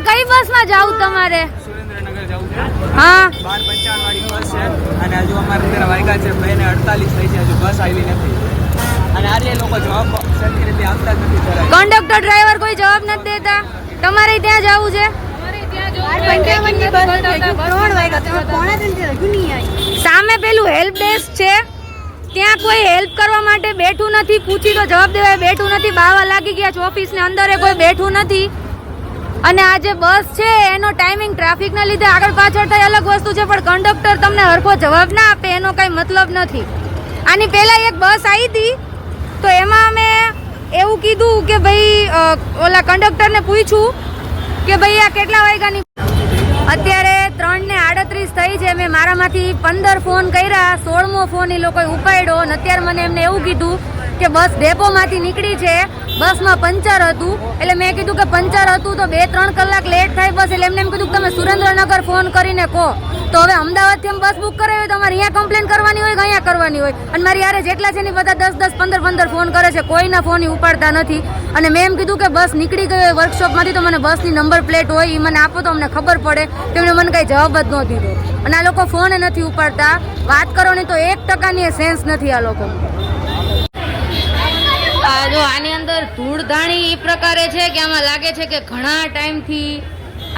કઈ બસમાં જાવું તમારે? સુરેન્દ્રનગર જવું છે. હા 12:55 વાળી બસ છે અને હજુ અમારે અત્યારે વાગ્યા છે 2:48 થઈ છે, હજુ બસ આવી નથી અને આજે લોકો જવાબ સરખી રીતે આપતા જ નથી. કંડક્ટર ડ્રાઈવર કોઈ જવાબ નથી દેતા. તમારે ત્યાં જવું છે? સામે પેલું હેલ્પ ડેસ્ક છે, ત્યાં કોઈ હેલ્પ કરવા માટે બેઠું નથી. પૂછી તો જવાબ દેવાય બેઠું નથી. બાવા લાગી ગયા છે ઓફિસની અંદર, કોઈ બેઠું નથી. અને આ જે બસ છે એનો ટાઈમિંગ ટ્રાફિકના લીધે આગળ પાછળ થાય અલગ વસ્તુ છે, પણ કંડક્ટર તમને હરખો જવાબ ના આપે એનો કઈ મતલબ નથી. આની પહેલા એક બસ આવી હતી તો એમાં અમે એવું કીધું કે ભાઈ ઓલા કંડક્ટરને પૂછ્યું કે ભાઈ આ કેટલા વાગ્યાની. અત્યારે 3:38 થઈ છે. મેં મારામાંથી 15 ફોન કર્યા, 16મો ફોન એ લોકોએ ઉપાડ્યો અને અત્યારે મને એમને એવું કીધું કે બસ ડેપોમાંથી નીકળી છે, બસમાં પંચર હતું. એટલે મેં કીધું કે પંચર હતું તો 2-3 કલાક લેટ થાય બસ. એટલે એમને એમ કીધું કે તમે સુરેન્દ્રનગર ફોન કરીને કહો. તો હવે અમદાવાદથી એમ બસ બુક કરાવી હોય તો અમારે અહીંયા કમ્પ્લેન કરવાની હોય કે અહીંયા કરવાની હોય? અને મારી યારે જેટલા છે ને બધા 10-10, 15-15 ફોન કરે છે, કોઈના ફોન ઉપાડતા નથી. અને મેં એમ કીધું કે બસ નીકળી ગઈ હોય વર્કશોપમાંથી તો મને બસની નંબર પ્લેટ હોય એ મને આપો તો અમને ખબર પડે. તેમણે મને કાંઈ જવાબ જ ન દીધો અને આ લોકો ફોન નથી ઉપાડતા. વાત કરવાની તો 1% સેન્સ નથી આ લોકો. જો આની અંદર ધૂળધાણી એ પ્રકારે છે કે આમાં લાગે છે કે ઘણા ટાઈમથી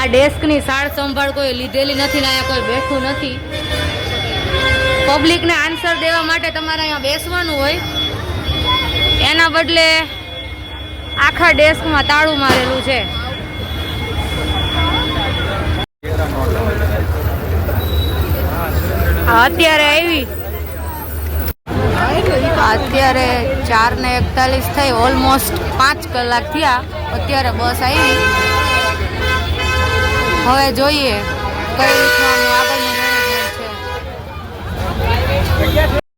આ ડેસ્કની સાર સંભાળ કોઈ લીધેલી નથી ને અહીંયા કોઈ બેઠું નથી. પબ્લિકને આન્સર દેવા માટે તમારે અહીંયા બેસવાનું હોય, એના બદલે આખા ડેસ્કમાં તાળું મારેલું છે. અત્યારે આવી અત્યારે 4:41 થઈ, ઓલમોસ્ટ 5 કલાક થયા. અત્યારે બસ આવી. હવે જોઈએ કઈ રીતના